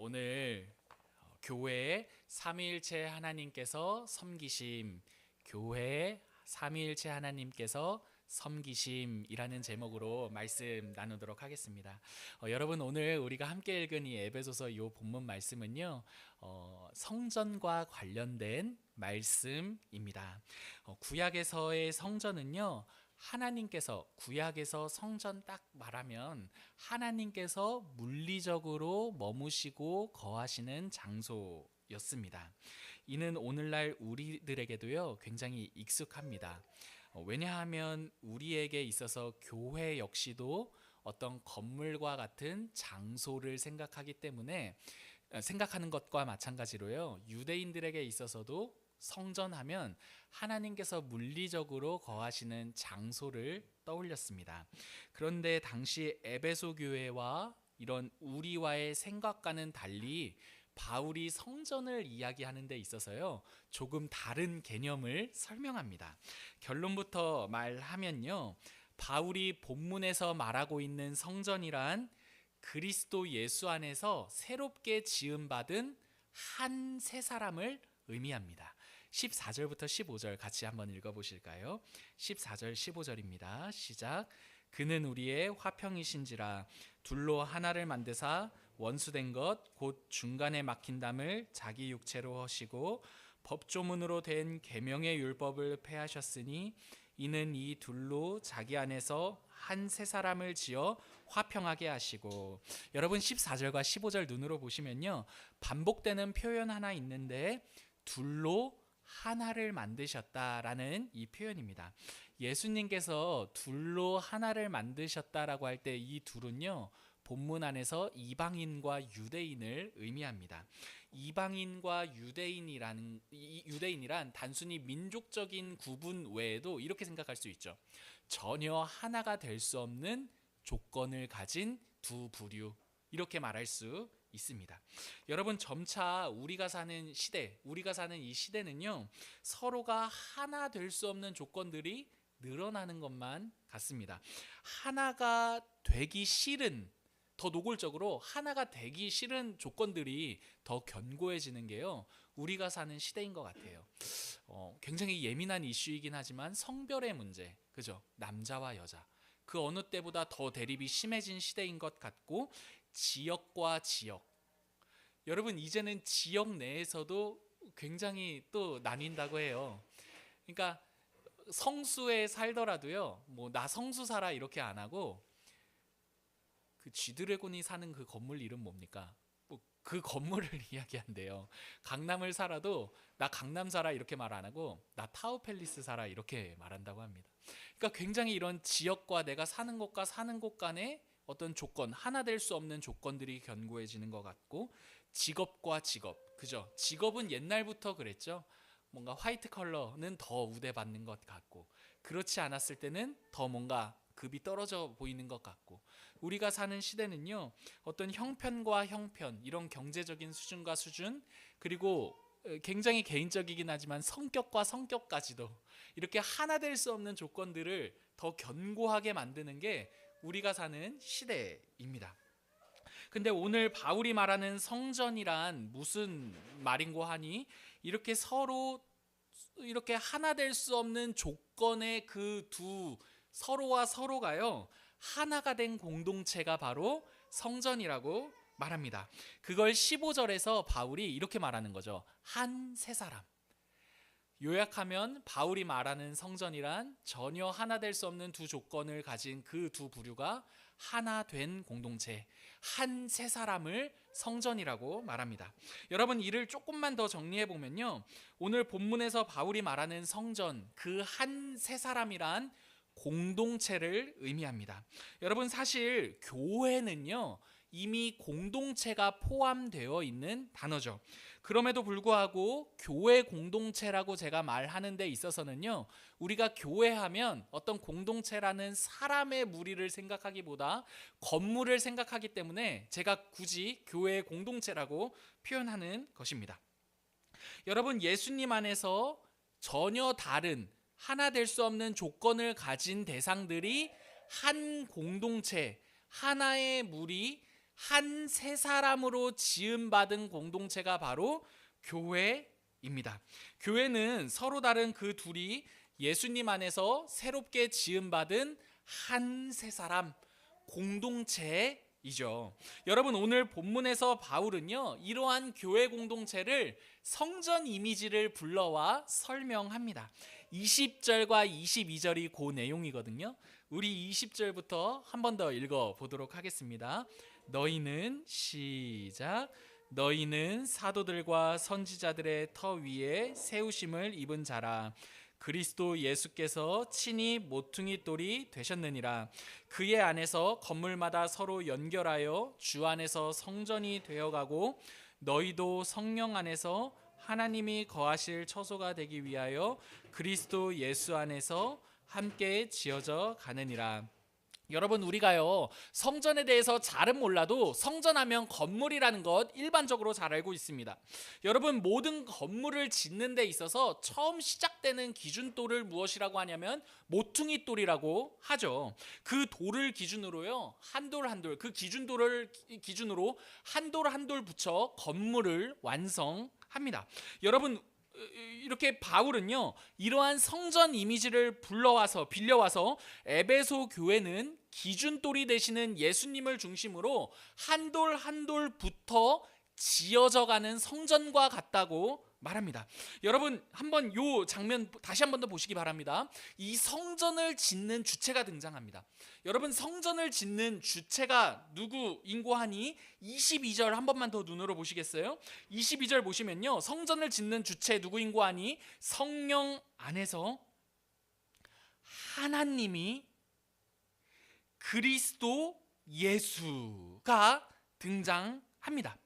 오늘 교회에 삼위일체 하나님께서 섬기심, 교회에 삼위일체 하나님께서 섬기심이라는 제목으로 말씀 나누도록 하겠습니다. 여러분, 오늘 우리가 함께 읽은 이 에베소서 이 본문 말씀은요, 성전과 관련된 말씀입니다. 구약에서의 성전은요, 하나님께서, 구약에서 성전 딱 말하면 하나님께서 물리적으로 머무시고 거하시는 장소였습니다. 이는 오늘날 우리들에게도요 굉장히 익숙합니다. 왜냐하면 우리에게 있어서 교회 역시도 어떤 건물과 같은 장소를 생각하기 때문에, 생각하는 것과 마찬가지로요, 유대인들에게 있어서도 성전하면 하나님께서 물리적으로 거하시는 장소를 떠올렸습니다. 그런데 당시 에베소 교회와 이런 우리와의 생각과는 달리 바울이 성전을 이야기하는 데 있어서요 조금 다른 개념을 설명합니다. 결론부터 말하면요, 바울이 본문에서 말하고 있는 성전이란 그리스도 예수 안에서 새롭게 지음받은 한 새 사람을 의미합니다. 14절부터 15절 같이 한번 읽어보실까요? 14절 15절입니다. 시작. 그는 우리의 화평이신지라 둘로 하나를 만드사 원수된 것 곧 중간에 막힌 담을 자기 육체로 하시고 법조문으로 된 계명의 율법을 폐하셨으니 이는 이 둘로 자기 안에서 한 새 사람을 지어 화평하게 하시고. 여러분, 14절과 15절 눈으로 보시면요 반복되는 표현 하나 있는데 둘로 하나를 만드셨다라는 이 표현입니다. 예수님께서 둘로 하나를 만드셨다라고 할 때 이 둘은요 본문 안에서 이방인과 유대인을 의미합니다. 이방인과 유대인이란 단순히 민족적인 구분 외에도 이렇게 생각할 수 있죠. 전혀 하나가 될 수 없는 조건을 가진 두 부류, 이렇게 말할 수 있습니다. 여러분, 점차 우리가 사는 이 시대는요 서로가 하나 될 수 없는 조건들이 늘어나는 것만 같습니다. 하나가 되기 싫은, 더 노골적으로 하나가 되기 싫은 조건들이 더 견고해지는 게요 우리가 사는 시대인 것 같아요. 굉장히 예민한 이슈이긴 하지만 성별의 문제, 그죠? 남자와 여자, 그 어느 때보다 더 대립이 심해진 시대인 것 같고, 지역과 지역, 여러분 이제는 지역 내에서도 굉장히 또 나뉜다고 해요. 그러니까 성수에 살더라도요 뭐 나 성수 살아 이렇게 안 하고, 그 G드래곤이 사는 그 건물 이름 뭡니까? 뭐 그 건물을 이야기한대요. 강남을 살아도 나 강남 살아 이렇게 말 안 하고 나 타워팰리스 살아 이렇게 말한다고 합니다. 그러니까 굉장히 이런 지역과 내가 사는 곳과 사는 곳 간의 어떤 조건, 하나 될 수 없는 조건들이 견고해지는 것 같고, 직업과 직업, 그죠? 직업은 옛날부터 그랬죠. 뭔가 화이트 컬러는 더 우대받는 것 같고, 그렇지 않았을 때는 더 뭔가 급이 떨어져 보이는 것 같고, 우리가 사는 시대는요 어떤 형편과 형편, 이런 경제적인 수준과 수준, 그리고 굉장히 개인적이긴 하지만 성격과 성격까지도 이렇게 하나 될 수 없는 조건들을 더 견고하게 만드는 게 우리가 사는 시대입니다. 근데 오늘 바울이 말하는 성전이란 무슨 말인고 하니, 이렇게 서로 이렇게 하나 될 수 없는 조건의 그 두 서로와 서로가요 하나가 된 공동체가 바로 성전이라고 말합니다. 그걸 15절에서 바울이 이렇게 말하는 거죠. 한 새 사람. 요약하면 바울이 말하는 성전이란 전혀 하나 될 수 없는 두 조건을 가진 그 두 부류가 하나 된 공동체, 한 새 사람을 성전이라고 말합니다. 여러분, 이를 조금만 더 정리해 보면요, 오늘 본문에서 바울이 말하는 성전, 그 한 새 사람이란 공동체를 의미합니다. 여러분, 사실 교회는요 이미 공동체가 포함되어 있는 단어죠. 그럼에도 불구하고 교회 공동체라고 제가 말하는 데 있어서는요, 우리가 교회하면 어떤 공동체라는 사람의 무리를 생각하기보다 건물을 생각하기 때문에 제가 굳이 교회 공동체라고 표현하는 것입니다. 여러분, 예수님 안에서 전혀 다른 하나 될 수 없는 조건을 가진 대상들이 한 공동체, 하나의 무리, 한 세 사람으로 지음받은 공동체가 바로 교회입니다. 교회는 서로 다른 그 둘이 예수님 안에서 새롭게 지음받은 한 세 사람 공동체이죠. 여러분, 오늘 본문에서 바울은요, 이러한 교회 공동체를 성전 이미지를 불러와 설명합니다. 20절과 22절이 그 내용이거든요. 우리 20절부터 한 번 더 읽어보도록 하겠습니다. 너희는 시작. 너희는 사도들과 선지자들의 터 위에 세우심을 입은 자라. 그리스도 예수께서 친히 모퉁이 돌이 되셨느니라. 그의 안에서 건물마다 서로 연결하여 주 안에서 성전이 되어가고 너희도 성령 안에서 하나님이 거하실 처소가 되기 위하여 그리스도 예수 안에서 함께 지어져 가느니라. 여러분, 우리가요 성전에 대해서 잘은 몰라도 성전하면 건물이라는 것 일반적으로 잘 알고 있습니다. 여러분, 모든 건물을 짓는 데 있어서 처음 시작되는 기준돌을 무엇이라고 하냐면 모퉁이 돌이라고 하죠. 그 돌을 기준으로요 한 돌 한 돌, 그 기준돌을 기준으로 한 돌 한 돌 붙여 건물을 완성합니다. 여러분, 이렇게 바울은요 이러한 성전 이미지를 빌려와서 에베소 교회는 기준돌이 되시는 예수님을 중심으로 한 돌 한 돌 붙어 지어져가는 성전과 같다고 말합니다. 여러분, 한번 요 장면 다시 한 번 더 보시기 바랍니다. 이 성전을 짓는 주체가 등장합니다. 여러분, 성전을 짓는 주체가 누구인고 하니 22절 한 번만 더 눈으로 보시겠어요? 22절 보시면요, 성전을 짓는 주체 누구인고 하니 성령 안에서 하나님이 그리스도 예수가 등장합니다.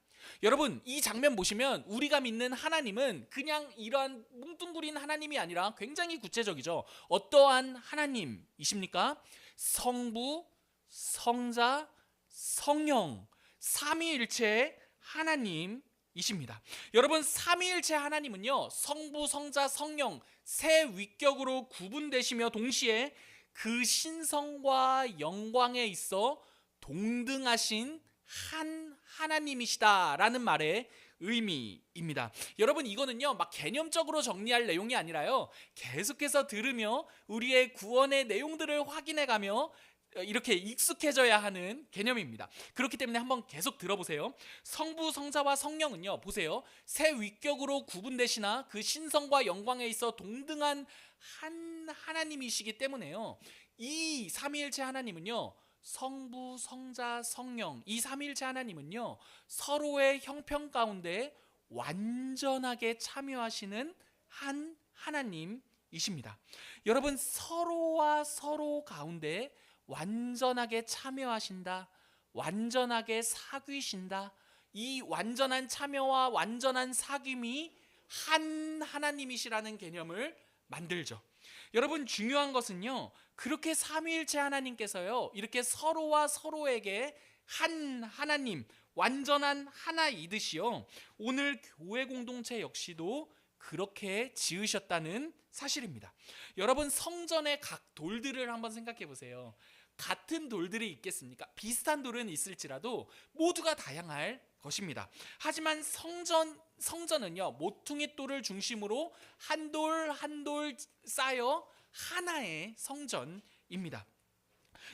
여러분, 이 장면 보시면 우리가 믿는 하나님은 그냥 이러한 뭉뚱그린 하나님이 아니라 굉장히 구체적이죠. 어떠한 하나님이십니까? 성부, 성자, 성령, 삼위일체의 하나님이십니다. 여러분, 삼위일체 하나님은요 성부, 성자, 성령 세 위격으로 구분되시며 동시에 그 신성과 영광에 있어 동등하신 한 하나님이시다라는 말의 의미입니다. 여러분, 이거는요 막 개념적으로 정리할 내용이 아니라요 계속해서 들으며 우리의 구원의 내용들을 확인해가며 이렇게 익숙해져야 하는 개념입니다. 그렇기 때문에 한번 계속 들어보세요. 성부, 성자와 성령은요 보세요, 세 위격으로 구분되시나 그 신성과 영광에 있어 동등한 한 하나님이시기 때문에요 이 삼위일체 하나님은요 성부, 성자, 성령 이 삼위일체 하나님은요 서로의 형편 가운데 완전하게 참여하시는 한 하나님이십니다. 여러분, 서로와 서로 가운데 완전하게 참여하신다, 완전하게 사귀신다, 이 완전한 참여와 완전한 사귐이 한 하나님이시라는 개념을 만들죠. 여러분, 중요한 것은요 그렇게 삼위일체 하나님께서요 이렇게 서로와 서로에게 한 하나님, 완전한 하나이듯이요 오늘 교회 공동체 역시도 그렇게 지으셨다는 사실입니다. 여러분, 성전의 각 돌들을 한번 생각해 보세요. 같은 돌들이 있겠습니까? 비슷한 돌은 있을지라도 모두가 다양할 것입니다. 하지만 성전은요 모퉁이 돌을 중심으로 한 돌 한 돌 쌓여 하나의 성전입니다.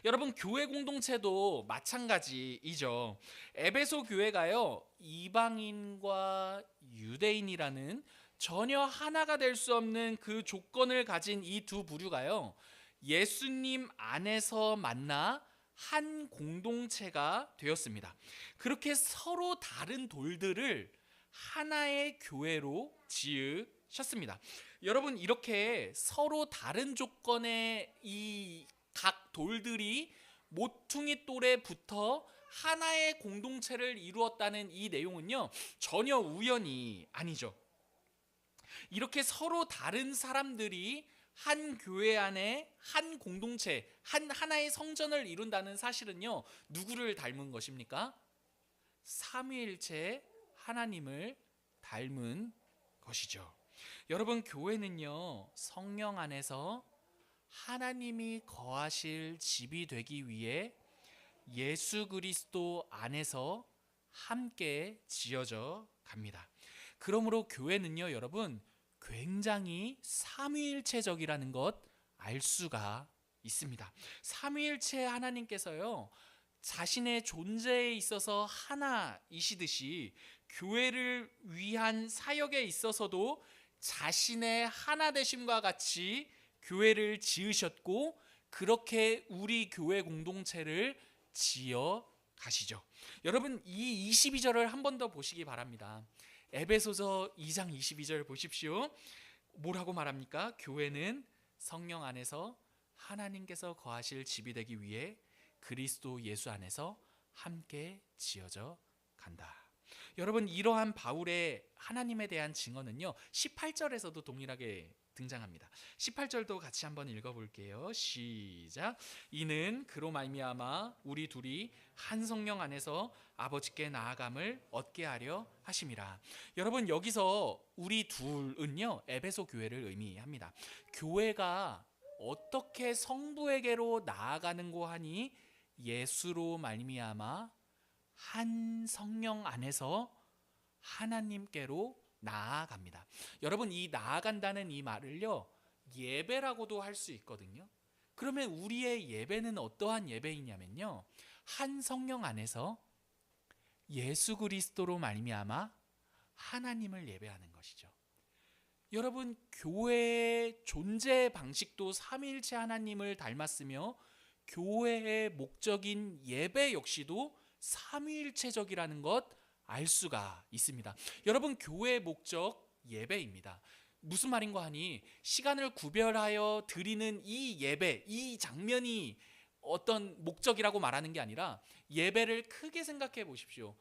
여러분, 교회 공동체도 마찬가지이죠. 에베소 교회가요 이방인과 유대인이라는 전혀 하나가 될 수 없는 그 조건을 가진 이 두 부류가요 예수님 안에서 만나 한 공동체가 되었습니다. 그렇게 서로 다른 돌들을 하나의 교회로 지으셨습니다. 여러분, 이렇게 서로 다른 조건의 이 각 돌들이 모퉁이 돌에 붙어 하나의 공동체를 이루었다는 이 내용은요 전혀 우연이 아니죠. 이렇게 서로 다른 사람들이 한 교회 안에 한 공동체, 하나의 성전을 이룬다는 사실은요 누구를 닮은 것입니까? 삼위일체 하나님을 닮은 것이죠. 여러분, 교회는요 성령 안에서 하나님이 거하실 집이 되기 위해 예수 그리스도 안에서 함께 지어져 갑니다. 그러므로 교회는요, 여러분, 굉장히 삼위일체적이라는 것 알 수가 있습니다. 삼위일체 하나님께서요, 자신의 존재에 있어서 하나이시듯이 교회를 위한 사역에 있어서도 자신의 하나 되심과 같이 교회를 지으셨고, 그렇게 우리 교회 공동체를 지어 가시죠. 여러분, 이 22절을 한 번 더 보시기 바랍니다. 에베소서 2장 22절 보십시오. 뭐라고 말합니까? 교회는 성령 안에서 하나님께서 거하실 집이 되기 위해 그리스도 예수 안에서 함께 지어져 간다. 여러분, 이러한 바울의 하나님에 대한 증언은요, 18절에서도 동일하게 등장합니다. 18절도 같이 한번 읽어볼게요. 시작. 이는 그로 말미암아 우리 둘이 한 성령 안에서 아버지께 나아감을 얻게 하려 하심이라. 여러분, 여기서 우리 둘은요, 에베소 교회를 의미합니다. 교회가 어떻게 성부에게로 나아가는고 하니 예수로 말미암아 한 성령 안에서 하나님께로 나아갑니다. 여러분, 이 나아간다는 이 말을요, 예배라고도 할 수 있거든요. 그러면 우리의 예배는 어떠한 예배이냐면요, 한 성령 안에서 예수 그리스도로 말미암아 하나님을 예배하는 것이죠. 여러분, 교회의 존재 방식도 삼위일체 하나님을 닮았으며 교회의 목적인 예배 역시도 삼위일체적이라는 것 알 수가 있습니다. 여러분, 교회의 목적 예배입니다. 무슨 말인가 하니 시간을 구별하여 드리는 이 예배, 이 장면이 어떤 목적이라고 말하는 게 아니라 예배를 크게 생각해 보십시오.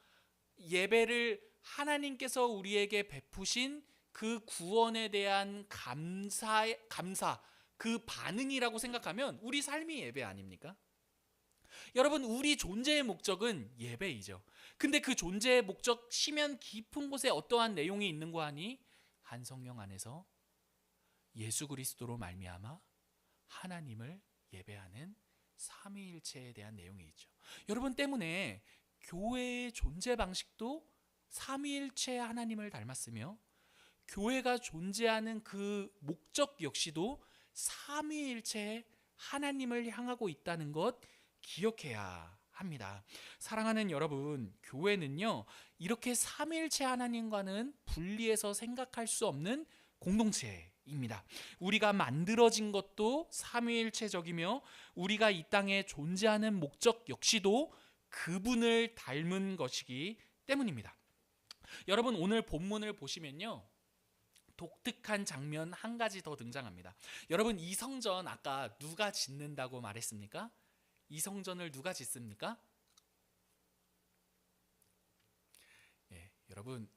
예배를 하나님께서 우리에게 베푸신 그 구원에 대한 감사, 그 반응이라고 생각하면 우리 삶이 예배 아닙니까? 여러분, 우리 존재의 목적은 예배이죠. 근데 그 존재의 목적 심연 깊은 곳에 어떠한 내용이 있는고 하니 한 성령 안에서 예수 그리스도로 말미암아 하나님을 예배하는 삼위일체에 대한 내용이 있죠. 여러분, 때문에 교회의 존재 방식도 삼위일체 하나님을 닮았으며 교회가 존재하는 그 목적 역시도 삼위일체 하나님을 향하고 있다는 것 기억해야 합니다. 사랑하는 여러분, 교회는요, 이렇게 삼위일체 하나님과는 분리해서 생각할 수 없는 공동체입니다. 우리가 만들어진 것도 삼위일체적이며 우리가 이 땅에 존재하는 목적 역시도 그분을 닮은 것이기 때문입니다. 여러분, 오늘 본문을 보시면요, 독특한 장면 한 가지 더 등장합니다. 여러분, 이 성전 아까 누가 짓는다고 말했습니까? 이 성전을 누가 짓습니까? 예, 여러분,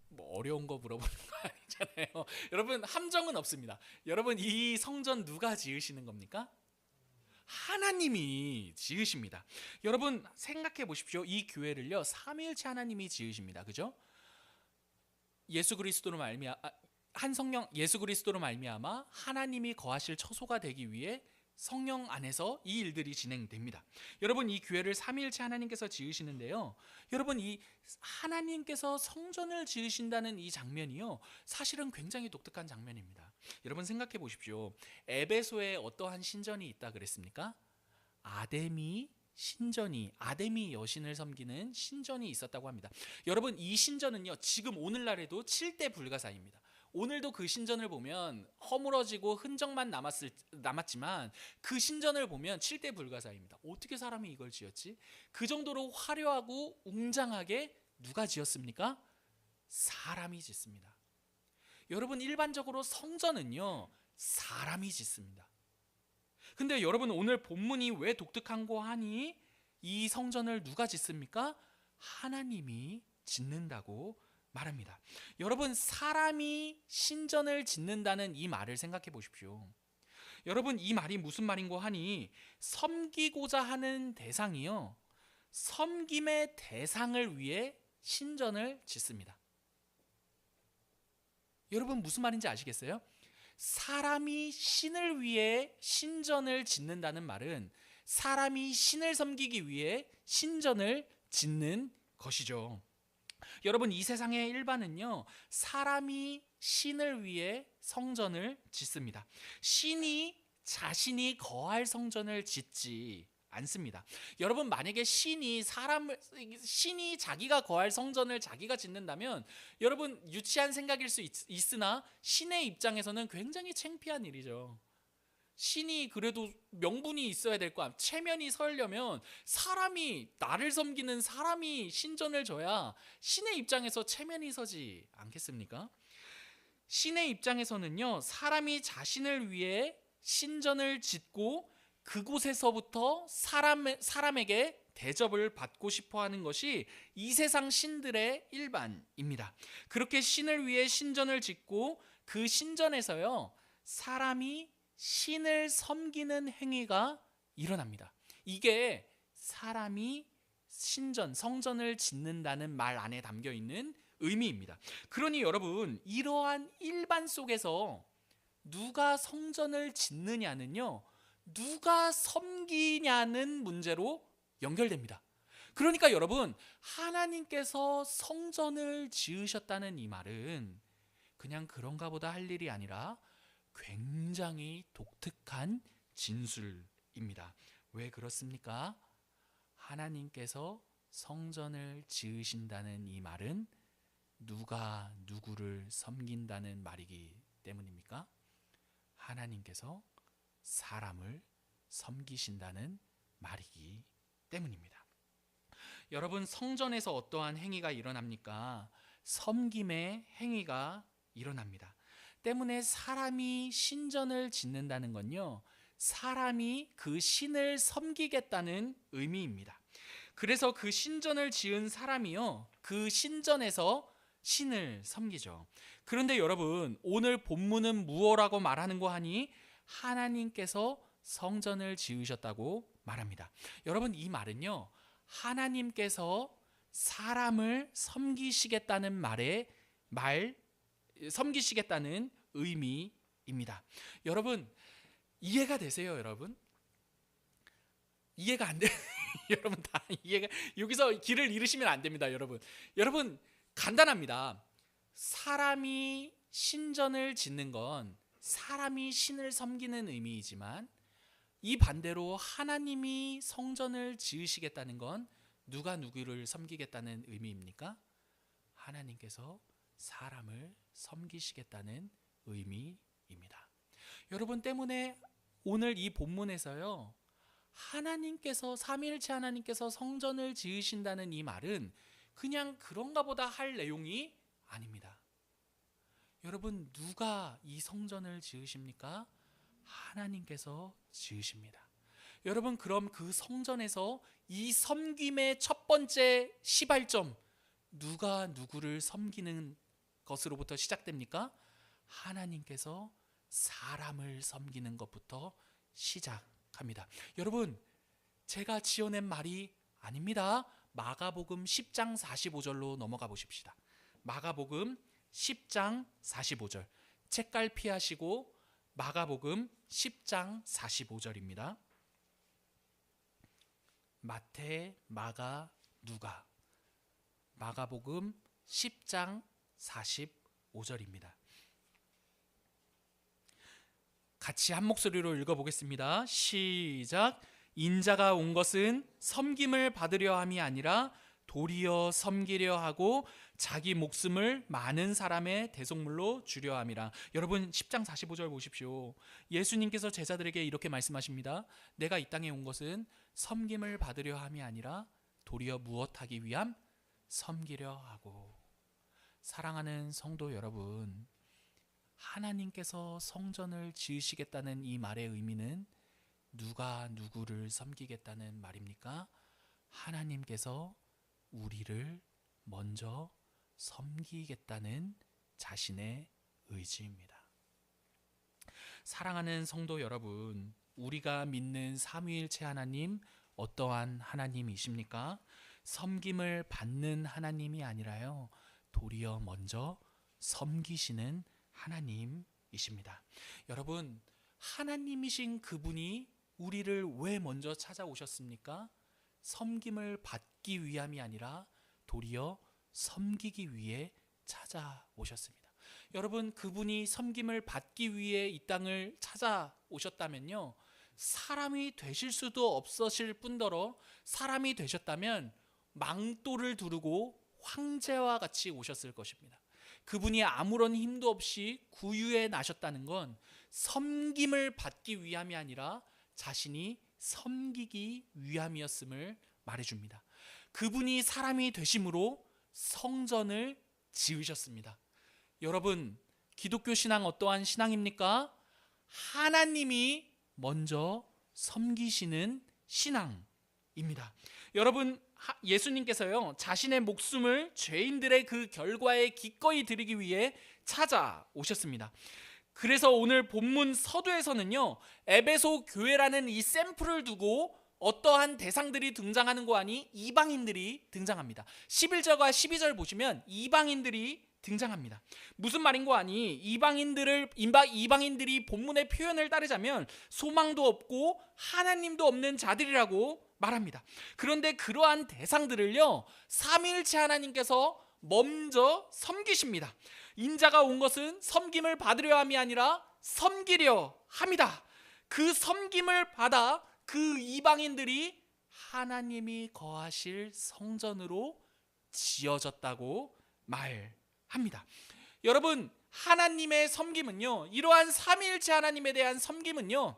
뭐 어려운 거 물어보는 거 아니잖아요. 여러분, 함정은 없습니다. 여러분, 이 성전 누가 지으시는 겁니까? 하나님이 지으십니다. 여러분, 생각해 보십시오. 이 교회를요, 삼위일체 하나님이 지으십니다. 그죠? 예수 그리스도로 말미암아 한 성령 예수 그리스도로 말미암아 하나님이 거하실 처소가 되기 위해 성령 안에서 이 일들이 진행됩니다. 여러분, 이 교회를 삼위일체 하나님께서 지으시는데요, 여러분, 이 하나님께서 성전을 지으신다는 이 장면이요, 사실은 굉장히 독특한 장면입니다. 여러분, 생각해 보십시오. 에베소에 어떠한 신전이 있다 그랬습니까? 아데미 여신을 섬기는 신전이 있었다고 합니다. 여러분, 이 신전은요, 지금 오늘날에도 7대 불가사입니다. 오늘도 그 신전을 보면 허물어지고 흔적만 남았지만 그 신전을 보면 7대 불가사입니다. 어떻게 사람이 이걸 지었지? 그 정도로 화려하고 웅장하게 누가 지었습니까? 사람이 짓습니다. 여러분, 일반적으로 성전은요, 사람이 짓습니다. 근데 여러분, 오늘 본문이 왜 독특한고 하니 이 성전을 누가 짓습니까? 하나님이 짓는다고 말합니다. 여러분, 사람이 신전을 짓는다는 이 말을 생각해 보십시오. 여러분, 이 말이 무슨 말인고 하니 섬기고자 하는 대상이요, 섬김의 대상을 위해 신전을 짓습니다. 여러분, 무슨 말인지 아시겠어요? 사람이 신을 위해 신전을 짓는다는 말은 사람이 신을 섬기기 위해 신전을 짓는 것이죠. 여러분, 이 세상의 일반은요, 사람이 신을 위해 성전을 짓습니다. 신이 자신이 거할 성전을 짓지 않습니다. 여러분, 만약에 신이 자기가 거할 성전을 자기가 짓는다면 여러분, 유치한 생각일 수 있으나 신의 입장에서는 굉장히 창피한 일이죠. 신이 그래도 명분이 있어야 될 거 아니에요. 체면이 서려면 나를 섬기는 사람이 신전을 져야 신의 입장에서 체면이 서지 않겠습니까? 신의 입장에서는요, 사람이 자신을 위해 신전을 짓고 그곳에서부터 사람에게 대접을 받고 싶어 하는 것이 이 세상 신들의 일반입니다. 그렇게 신을 위해 신전을 짓고 그 신전에서요, 사람이 신을 섬기는 행위가 일어납니다. 이게 사람이 성전을 짓는다는 말 안에 담겨 있는 의미입니다. 그러니 여러분, 이러한 일반 속에서 누가 성전을 짓느냐는요, 누가 섬기냐는 문제로 연결됩니다. 그러니까 여러분, 하나님께서 성전을 지으셨다는 이 말은 그냥 그런가 보다 할 일이 아니라 굉장히 독특한 진술입니다. 왜 그렇습니까? 하나님께서 성전을 지으신다는 이 말은 누가 누구를 섬긴다는 말이기 때문입니까? 하나님께서 사람을 섬기신다는 말이기 때문입니다. 여러분, 성전에서 어떠한 행위가 일어납니까? 섬김의 행위가 일어납니다. 때문에 사람이 신전을 짓는다는 건요, 사람이 그 신을 섬기겠다는 의미입니다. 그래서 그 신전을 지은 사람이요, 그 신전에서 신을 섬기죠. 그런데 여러분, 오늘 본문은 무엇라고 말하는 거 하니? 하나님께서 성전을 지으셨다고 말합니다. 여러분, 이 말은요, 하나님께서 사람을 섬기시겠다는 섬기시겠다는 의미입니다. 여러분, 이해가 되세요, 여러분? 이해가 안 돼. 여러분, 다 여기서 길을 잃으시면 안 됩니다, 여러분. 여러분, 간단합니다. 사람이 신전을 짓는 건 사람이 신을 섬기는 의미이지만, 이 반대로 하나님이 성전을 지으시겠다는 건 누가 누구를 섬기겠다는 의미입니까? 하나님께서 사람을 섬기시겠다는 의미입니다. 여러분, 때문에 오늘 이 본문에서요, 삼위일체 하나님께서 성전을 지으신다는 이 말은 그냥 그런가 보다 할 내용이 아닙니다. 여러분, 누가 이 성전을 지으십니까? 하나님께서 지으십니다. 여러분, 그럼 그 성전에서 이 섬김의 첫 번째 시발점, 누가 누구를 섬기는 것으로부터 시작됩니까? 하나님께서 사람을 섬기는 것부터 시작합니다. 여러분, 제가 지어낸 말이 아닙니다. 마가복음 10장 45절로 넘어가 보십시다. 마가복음 10장 45절. 책갈 피하시고 마가복음 10장 45절입니다. 마태, 마가, 누가. 마가복음 10장 45절입니다. 같이 한 목소리로 읽어보겠습니다. 시작. 인자가 온 것은 섬김을 받으려 함이 아니라 도리어 섬기려 하고 자기 목숨을 많은 사람의 대속물로 주려 함이라. 여러분, 10장 45절 보십시오. 예수님께서 제자들에게 이렇게 말씀하십니다. 내가 이 땅에 온 것은 섬김을 받으려 함이 아니라 도리어 무엇하기 위함? 섬기려 하고. 사랑하는 성도 여러분, 하나님께서 성전을 지으시겠다는 이 말의 의미는 누가 누구를 섬기겠다는 말입니까? 하나님께서 우리를 먼저 섬기겠다는 자신의 의지입니다. 사랑하는 성도 여러분, 우리가 믿는 삼위일체 하나님, 어떠한 하나님이십니까? 섬김을 받는 하나님이 아니라요, 도리어 먼저 섬기시는 하나님이십니다. 여러분, 하나님이신 그분이 우리를 왜 먼저 찾아오셨습니까? 섬김을 받기 위함이 아니라 도리어 섬기기 위해 찾아오셨습니다. 여러분, 그분이 섬김을 받기 위해 이 땅을 찾아오셨다면요, 사람이 되실 수도 없으실 뿐더러 사람이 되셨다면 망토를 두르고 황제와 같이 오셨을 것입니다. 그분이 아무런 힘도 없이 구유에 나셨다는 건 섬김을 받기 위함이 아니라 자신이 섬기기 위함이었음을 말해줍니다. 그분이 사람이 되심으로 성전을 지으셨습니다. 여러분, 기독교 신앙 어떠한 신앙입니까? 하나님이 먼저 섬기시는 신앙입니다. 여러분, 예수님께서요, 자신의 목숨을 죄인들의 그 결과에 기꺼이 드리기 위해 찾아오셨습니다. 그래서 오늘 본문 서두에서는요, 에베소 교회라는 이 샘플을 두고 어떠한 대상들이 등장하는 거 아니 이방인들이 등장합니다. 11절과 12절 보시면 이방인들이 등장합니다. 무슨 말인 거 아니 이방인들이 본문의 표현을 따르자면 소망도 없고 하나님도 없는 자들이라고 말합니다. 그런데 그러한 대상들을요, 삼위일체 하나님께서 먼저 섬기십니다. 인자가 온 것은 섬김을 받으려 함이 아니라 섬기려 함이다. 그 섬김을 받아 그 이방인들이 하나님이 거하실 성전으로 지어졌다고 말합니다. 여러분, 하나님의 섬김은요, 이러한 삼위일체 하나님에 대한 섬김은요,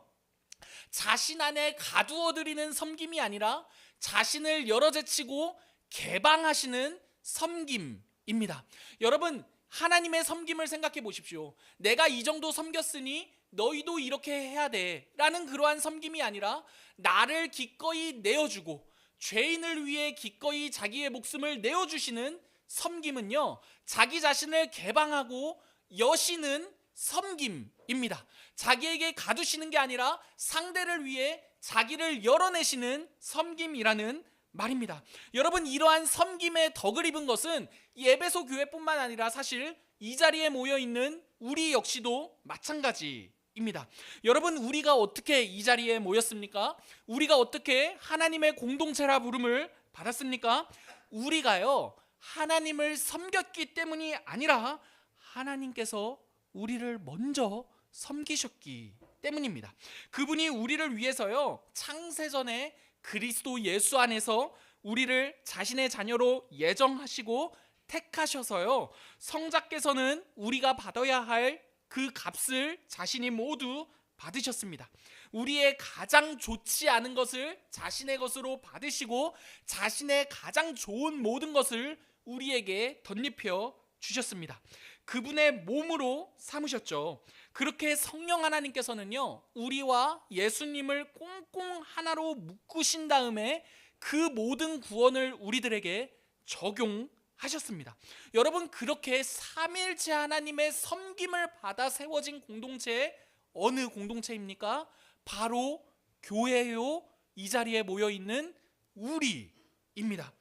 자신 안에 가두어 드리는 섬김이 아니라 자신을 열어제치고 개방하시는 섬김입니다. 여러분, 하나님의 섬김을 생각해 보십시오. 내가 이 정도 섬겼으니 너희도 이렇게 해야 돼 라는 그러한 섬김이 아니라 나를 기꺼이 내어주고 죄인을 위해 기꺼이 자기의 목숨을 내어주시는 섬김은요, 자기 자신을 개방하고 여시는 섬김입니다. 자기에게 가두시는 게 아니라 상대를 위해 자기를 열어내시는 섬김이라는 말입니다. 여러분, 이러한 섬김의 덕을 입은 것은 이 에베소 교회뿐만 아니라 사실 이 자리에 모여있는 우리 역시도 마찬가지입니다. 여러분, 우리가 어떻게 이 자리에 모였습니까? 우리가 어떻게 하나님의 공동체라 부름을 받았습니까? 우리가요, 하나님을 섬겼기 때문이 아니라 하나님께서 우리를 먼저 섬기셨기 때문입니다. 그분이 우리를 위해서요, 창세전에 그리스도 예수 안에서 우리를 자신의 자녀로 예정하시고 택하셔서요, 성자께서는 우리가 받아야 할 그 값을 자신이 모두 받으셨습니다. 우리의 가장 좋지 않은 것을 자신의 것으로 받으시고 자신의 가장 좋은 모든 것을 우리에게 덧입혀 주셨습니다. 그분의 몸으로 삼으셨죠. 그렇게 성령 하나님께서는요, 우리와 예수님을 꽁꽁 하나로 묶으신 다음에 그 모든 구원을 우리들에게 적용하셨습니다. 여러분, 그렇게 삼위일체 하나님의 섬김을 받아 세워진 공동체, 어느 공동체입니까? 바로 교회요, 이 자리에 모여있는 우리입니다.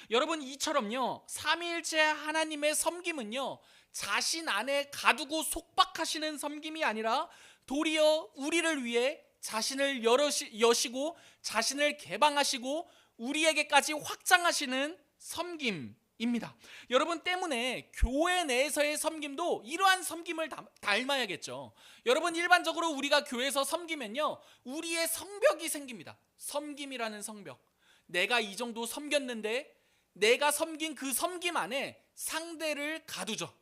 여러분, 이처럼요, 삼위일체 하나님의 섬김은요, 자신 안에 가두고 속박하시는 섬김이 아니라 도리어 우리를 위해 자신을 여시고 자신을 개방하시고 우리에게까지 확장하시는 섬김입니다. 여러분, 때문에 교회 내에서의 섬김도 이러한 섬김을 닮아야겠죠. 여러분, 일반적으로 우리가 교회에서 섬기면요, 우리의 성벽이 생깁니다. 섬김이라는 성벽. 내가 이 정도 섬겼는데 내가 섬긴 그 섬김 안에 상대를 가두죠.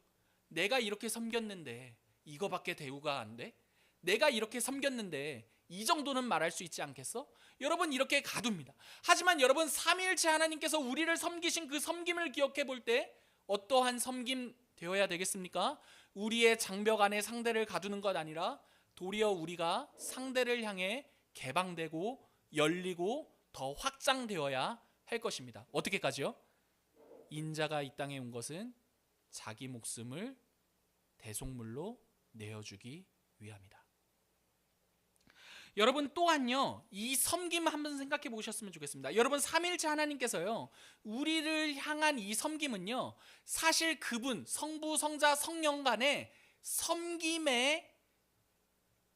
내가 이렇게 섬겼는데 이거밖에 대우가 안 돼? 내가 이렇게 섬겼는데 이 정도는 말할 수 있지 않겠어? 여러분, 이렇게 가둡니다. 하지만 여러분, 삼위일체 하나님께서 우리를 섬기신 그 섬김을 기억해 볼 때 어떠한 섬김 되어야 되겠습니까? 우리의 장벽 안에 상대를 가두는 것 아니라 도리어 우리가 상대를 향해 개방되고 열리고 더 확장되어야 할 것입니다. 어떻게까지요? 인자가 이 땅에 온 것은 자기 목숨을 대속물로 내어주기 위함이다. 여러분, 또한요, 이 섬김 한번 생각해 보셨으면 좋겠습니다. 여러분, 삼위일체 하나님께서요, 우리를 향한 이 섬김은요, 사실 그분 성부, 성자, 성령 간의 섬김의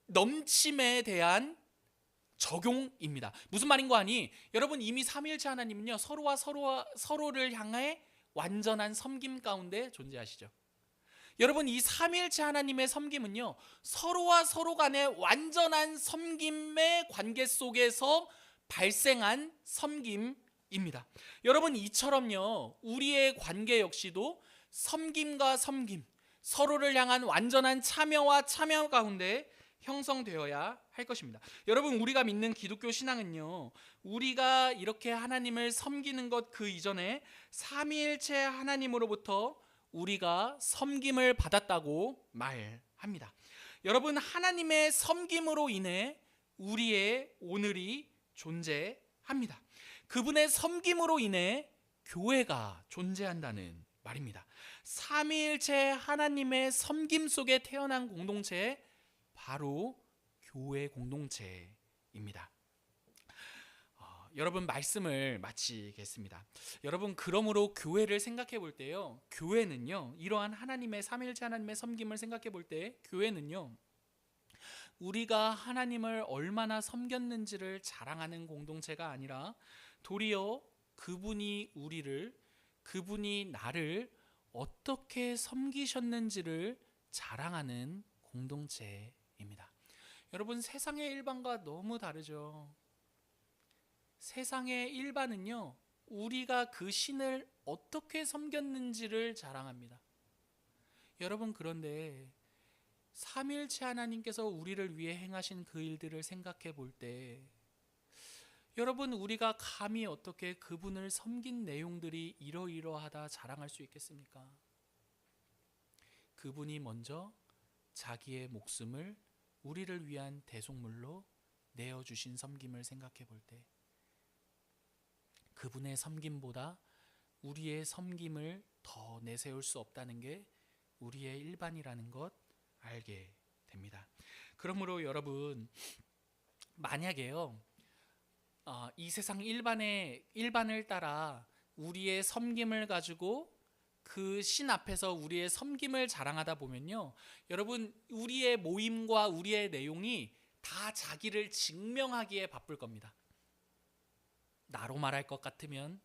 넘침에 대한 적용입니다. 무슨 말인 거 아니? 여러분 이미 삼위일체 하나님은요 서로를 향해 완전한 섬김 가운데 존재하시죠. 여러분 이 삼위일체 하나님의 섬김은요 서로와 서로 간의 완전한 섬김의 관계 속에서 발생한 섬김입니다. 여러분 이처럼요 우리의 관계 역시도 섬김과 섬김, 서로를 향한 완전한 참여와 참여 가운데 형성되어야 할 것입니다. 여러분 우리가 믿는 기독교 신앙은요 우리가 이렇게 하나님을 섬기는 것 그 이전에 삼위일체 하나님으로부터 우리가 섬김을 받았다고 말합니다. 여러분 하나님의 섬김으로 인해 우리의 오늘이 존재합니다. 그분의 섬김으로 인해 교회가 존재한다는 말입니다. 삼위일체 하나님의 섬김 속에 태어난 공동체 바로 교회 공동체입니다. 여러분 말씀을 마치겠습니다. 여러분 그러므로 교회를 생각해 볼 때요. 교회는요. 이러한 하나님의 삼위일체 하나님의 섬김을 생각해 볼 때 교회는요. 우리가 하나님을 얼마나 섬겼는지를 자랑하는 공동체가 아니라 도리어 그분이 나를 어떻게 섬기셨는지를 자랑하는 공동체입니다. 여러분 세상의 일반과 너무 다르죠. 세상의 일반은요 우리가 그 신을 어떻게 섬겼는지를 자랑합니다. 여러분 그런데 삼위일체 하나님께서 우리를 위해 행하신 그 일들을 생각해 볼 때 여러분 우리가 감히 어떻게 그분을 섬긴 내용들이 이러이러하다 자랑할 수 있겠습니까? 그분이 먼저 자기의 목숨을 우리를 위한 대속물로 내어주신 섬김을 생각해 볼 때 그분의 섬김보다 우리의 섬김을 더 내세울 수 없다는 게 우리의 일반이라는 것 알게 됩니다. 그러므로 여러분 만약에요 이 세상 일반을 따라 우리의 섬김을 가지고 그 신 앞에서 우리의 섬김을 자랑하다 보면요 여러분 우리의 모임과 우리의 내용이 다 자기를 증명하기에 바쁠 겁니다. 나로 말할 것 같으면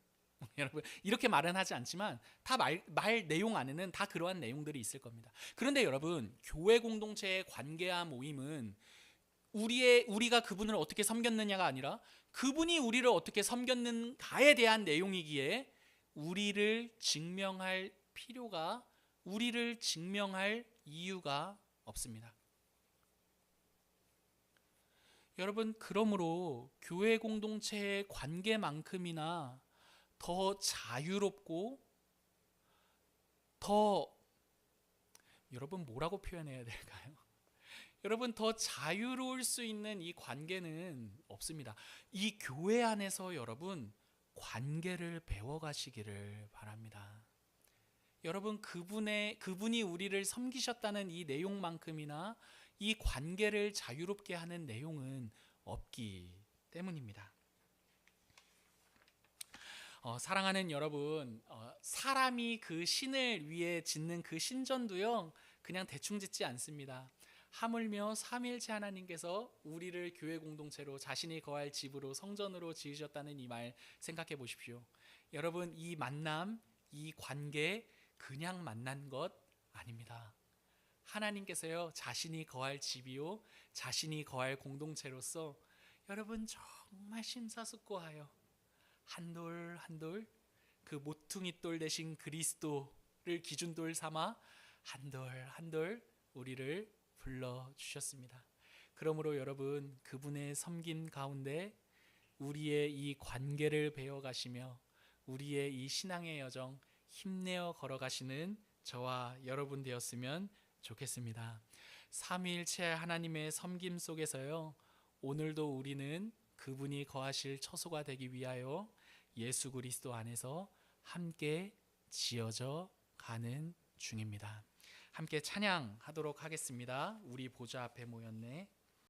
여러분 이렇게 말은 하지 않지만 다 말 내용 안에는 다 그러한 내용들이 있을 겁니다. 그런데 여러분 교회 공동체의 관계와 모임은 우리가 그분을 어떻게 섬겼느냐가 아니라 그분이 우리를 어떻게 섬겼는가에 대한 내용이기에 우리를 증명할 이유가 없습니다. 여러분 그러므로 교회 공동체의 관계만큼이나 더 자유롭고 여러분 뭐라고 표현해야 될까요? 여러분 더 자유로울 수 있는 이 관계는 없습니다. 이 교회 안에서 여러분 관계를 배워가시기를 바랍니다. 여러분 그분이 우리를 섬기셨다는 이 내용만큼이나 이 관계를 자유롭게 하는 내용은 없기 때문입니다. 사랑하는 여러분, 사람이 그 신을 위해 짓는 그 신전도요 그냥 대충 짓지 않습니다. 하물며 삼위일체 하나님께서 우리를 교회 공동체로 자신이 거할 집으로 성전으로 지으셨다는 이 말 생각해 보십시오. 여러분 이 만남, 이 관계 그냥 만난 것 아닙니다. 하나님께서요 자신이 거할 집이요 자신이 거할 공동체로서 여러분 정말 심사숙고하여 한돌 한돌 그 모퉁이 돌 대신 그리스도를 기준돌 삼아 한돌 한돌 우리를 불러주셨습니다. 그러므로 여러분 그분의 섬김 가운데 우리의 이 관계를 배워가시며 우리의 이 신앙의 여정 힘내어 걸어가시는 저와 여러분 되었으면 좋겠습니다. 삼위일체 하나님의 섬김 속에서요 오늘도 우리는 그분이 거하실 처소가 되기 위하여 예수 그리스도 안에서 함께 지어져 가는 중입니다. 함께 찬양하도록 하겠습니다. 우리 보좌 앞에 모였네.